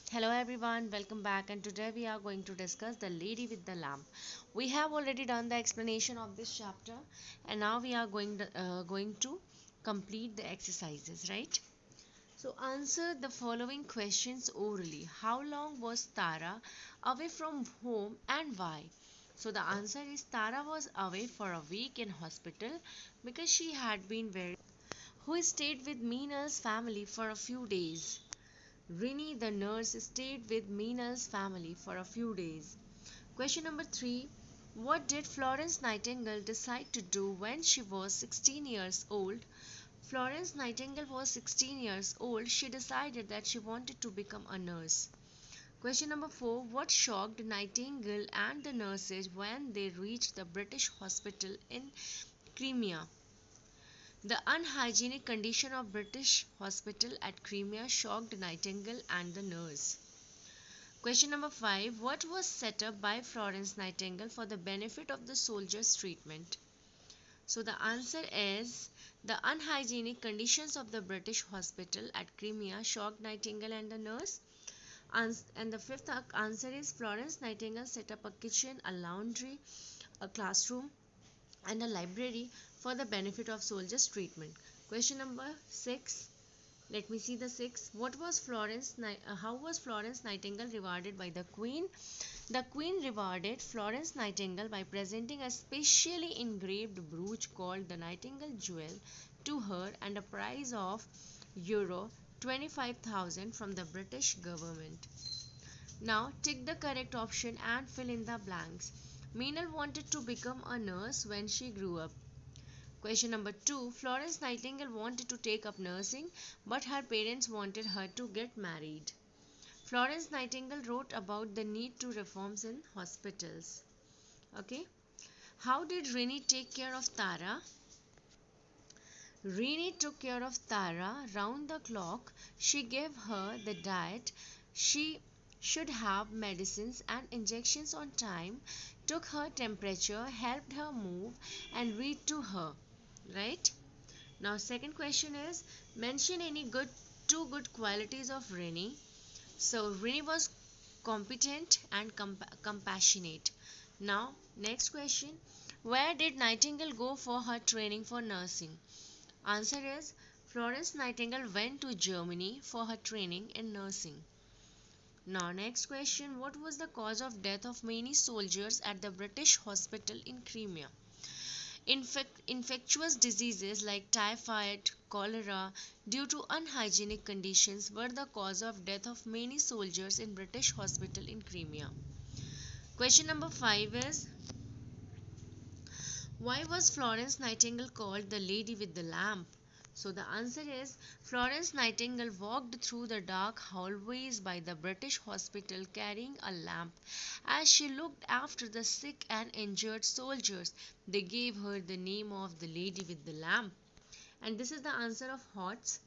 Hello everyone, welcome back, and today we are going to discuss The Lady with the Lamp. We have already done the explanation of this chapter, and now we are going to complete the exercises, right? So answer the following questions orally. How long was Tara away from home and why? So the answer is Tara was away for a week in hospital because she had been very who stayed with Meenal's family for a few days. Rini, the nurse, stayed with Meenal's family for a few days. Question number 3. What did Florence Nightingale decide to do when she was 16 years old? Florence Nightingale was 16 years old. She decided that she wanted to become a nurse. Question number 4. What shocked Nightingale and the nurses when they reached the British hospital in Crimea? The unhygienic condition of British hospital at Crimea shocked Nightingale and the nurse. Question number 5. What was set up by Florence Nightingale for the benefit of the soldiers' treatment? So the answer is the unhygienic conditions of the British hospital at Crimea shocked Nightingale and the nurse. And the fifth answer is Florence Nightingale set up a kitchen, a laundry, a classroom, and a library for the benefit of soldiers' treatment. Question number 6. Let me see the 6. How was Florence Nightingale rewarded by the Queen? The Queen rewarded Florence Nightingale by presenting a specially engraved brooch called the Nightingale Jewel to her and a prize of Euro 25,000 from the British government. Now tick the correct option and fill in the blanks. Meenal wanted to become a nurse when she grew up. Question number 2. Florence Nightingale wanted to take up nursing, but her parents wanted her to get married. Florence Nightingale wrote about the need to reforms in hospitals. Okay. How did Rini take care of Tara? Rini took care of Tara round the clock. She gave her the diet she should have, medicines and injections on time, took her temperature, helped her move, and read to her. Right? Now, second question is mention any two good qualities of Rini. So, Rini was competent and compassionate. Now, next question. Where did Nightingale go for her training for nursing? Answer is Florence Nightingale went to Germany for her training in nursing. Now, next question. What was the cause of death of many soldiers at the British hospital in Crimea? Infectious diseases like typhoid, cholera, due to unhygienic conditions, were the cause of death of many soldiers in British hospital in Crimea. Question number 5 is why was Florence Nightingale called the Lady with the Lamp? So the answer is Florence Nightingale walked through the dark hallways by the British hospital carrying a lamp. As she looked after the sick and injured soldiers, they gave her the name of the Lady with the Lamp. And this is the answer of HOTS.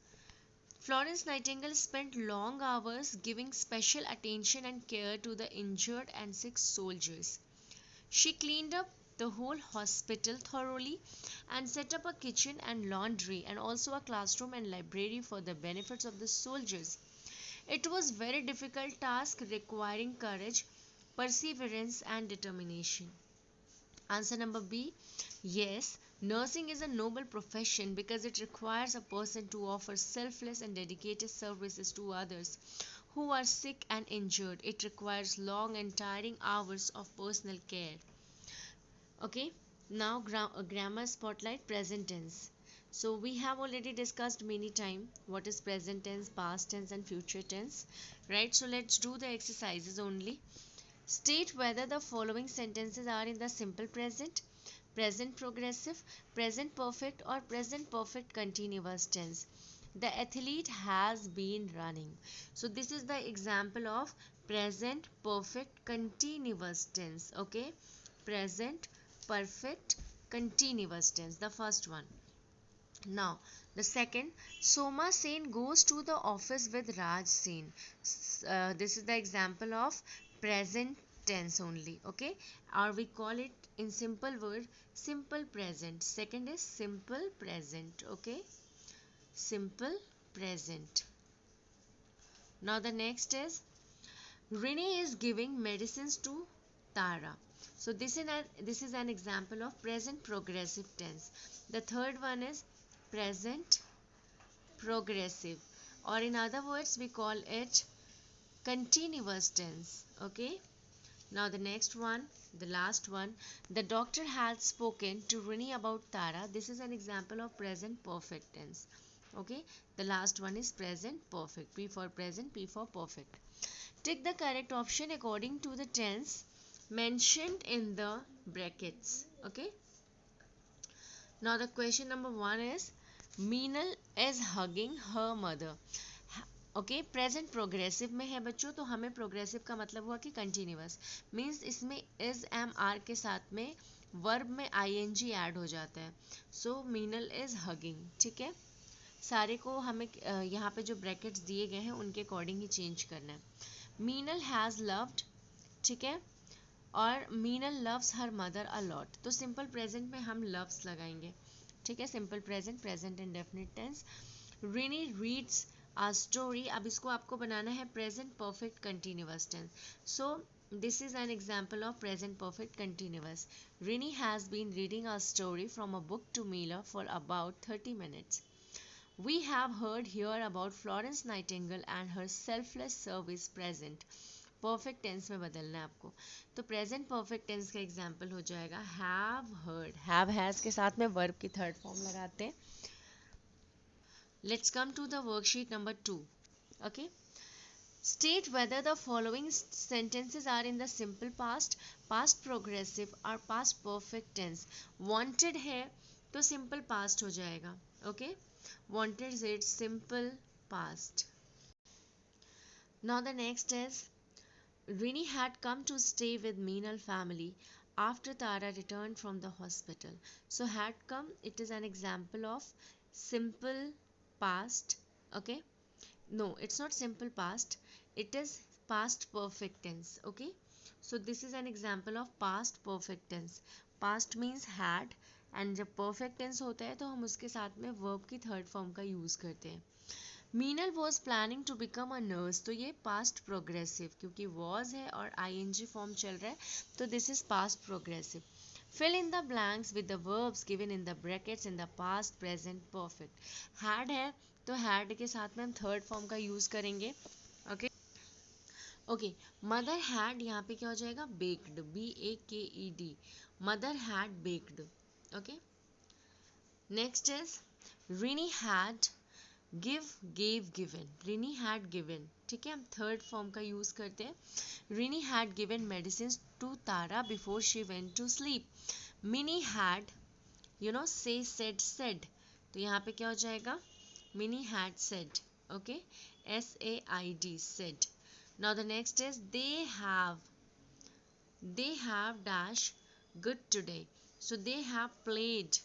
Florence Nightingale spent long hours giving special attention and care to the injured and sick soldiers. She cleaned up the whole hospital thoroughly and set up a kitchen and laundry and also a classroom and library for the benefits of the soldiers. It was a very difficult task requiring courage, perseverance and determination. Answer number B. Yes, nursing is a noble profession because it requires a person to offer selfless and dedicated services to others who are sick and injured. It requires long and tiring hours of personal care. Okay, now grammar spotlight present tense. So we have already discussed many time what is present tense, past tense and future tense, right? So let's do the exercises only. State whether the following sentences are in the simple present, present progressive, present perfect or present perfect continuous tense. The athlete has been running. So this is the example of present perfect continuous tense. Okay, present perfect continuous tense, the first one. Now the second, Soma Sen goes to the office with Raj Sen. This is the example of present tense only. Okay, or we call it in simple word simple present. Second is simple present. Okay, simple present. Now the next is Renee is giving medicines to Tara. So this is an example of present progressive tense. The third one is present progressive, or in other words we call it continuous tense. Okay, now the next one, the last one, the doctor had spoken to Renee about Tara. This is an example of present perfect tense. Okay, the last one is present perfect. P for present, P for perfect. Tick the correct option according to the tense mentioned in the brackets. Okay, now the question number 1 is Meenal is hugging her mother. Okay, present progressive में है बच्चों, तो हमें progressive का मतलब हुआ कि continuous, means इसमें इज एम आर के साथ में वर्ब में आई एन जी ऐड हो जाता है. सो मीनल इज हगिंग. ठीक है, सारे को हमें यहाँ पे जो ब्रैकेट्स दिए गए हैं उनके अकॉर्डिंग ही चेंज करना है. Meenal has loved. ठीक है, और Meenal loves her mother a lot. तो सिंपल प्रेजेंट में हम लव्स लगाएंगे. ठीक है, simple present, present indefinite tense. Rini reads a story. अब इसको आपको बनाना है present perfect continuous tense. So this is an example of present perfect continuous. Rini has been reading a story from a book to Meela for about 30 minutes. We have heard here about Florence Nightingale and her selfless service. present perfect tense में बदलना है आपको. तो present perfect tense का example हो जाएगा have heard. Have has के साथ में वर्ब की थर्ड फॉर्म लगाते हैं. Let's come to the worksheet number 2. Okay. State whether the following sentences are in the simple past, past progressive or past perfect tense. Wanted है तो simple past हो जाएगा. Okay. Wanted is simple past. Now the next is Rini had come to stay with Meenal family after Tara returned from the hospital. So had come, it is an example of simple past. Okay, no, it's not simple past, it is past perfect tense. Okay, so this is an example of past perfect tense. Past means had, and जब perfect tense होता है तो हम उसके साथ में verb की third form का यूज करते हैं. Meenal was planning to become a nurse. तो ये पास्ट प्रोग्रेसिव, क्योंकि वॉज है और आईएनजी फॉर्म चल रहा है, तो this is past progressive. Fill in the blanks with the verbs given in the brackets in the past, present, perfect. Had है तो had के साथ में हम थर्ड फॉर्म का यूज करेंगे. ओके ओके, मदर हैड यहाँ पे क्या हो जाएगा, baked. BAKED, mother had baked. Okay, next is Rini had give gave given. Rini had given. ठीक है, हम थर्ड फॉर्म का यूज करते हैं. Rini had given medicine to Tara before she went to sleep. Mini had say said said, तो यहाँ पे क्या हो जाएगा, Mini had said. Okay, SAID said. Now the next is they have dash good today. So they have played.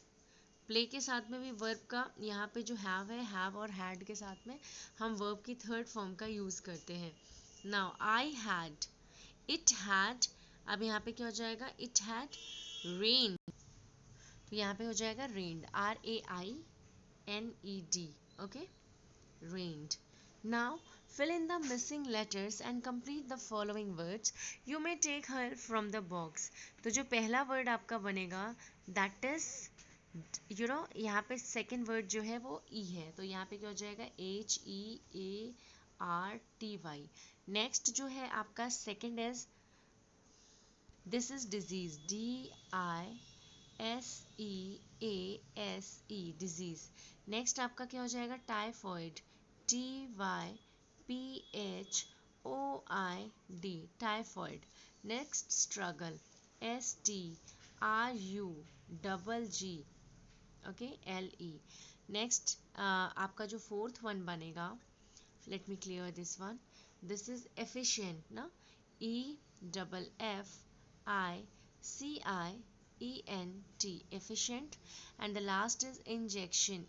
Play के साथ में भी वर्ब का यहाँ पे जो हैव है, हैव और हैड के साथ में हम वर्ब की थर्ड फॉर्म का यूज करते हैं. Now I had, it had. अब यहाँ पे क्या हो जाएगा, इट हैड रेन. तो यहाँ पे हो जाएगा रेन्ड. RAINED. Okay, rained. Now fill in the missing letters and complete the following words. You may take help from the box. तो जो पहला वर्ड आपका बनेगा that is यहाँ पे सेकेंड वर्ड जो है वो ई है, तो यहाँ पे क्या हो जाएगा, HEARTY. नेक्स्ट जो है आपका second is this is disease. DISEASE, disease. Next आपका क्या हो जाएगा, typhoid. TYPHOID, typhoid. Next struggle. STRUGG, okay, LE. Next आपका जो फोर्थ वन बनेगा, let me clear this one. This is efficient ना, EFFICIENT, efficient. And the last is injection.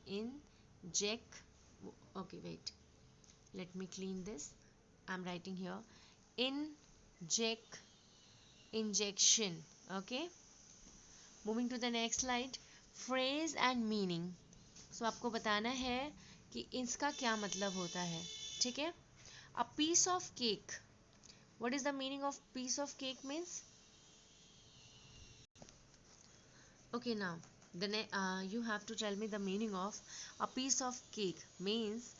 Okay, wait, let me clean this. I'm writing here injection. Okay, moving to the next slide. Phrase and meaning. So आपको बताना है कि इसका क्या मतलब होता है. ठीक है, a piece of cake What is the meaning of piece of cake means? Okay, now you have to tell me the meaning of a piece of cake means,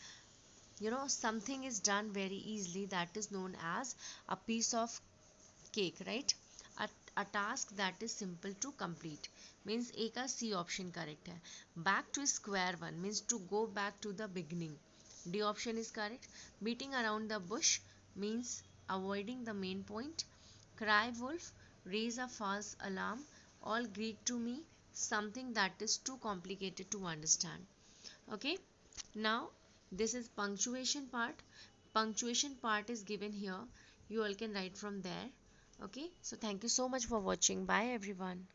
something is done very easily, that is known as a piece of cake, right? a, a task that is simple to complete means A का C option correct है. Back to square one means to go back to the beginning. D option is correct. Beating around the bush means avoiding the main point. Cry wolf, raise a false alarm, all Greek to me, something that is too complicated to understand. Okay, now this is punctuation part. Punctuation part is given here. You all can write from there. Okay, so thank you so much for watching. Bye everyone.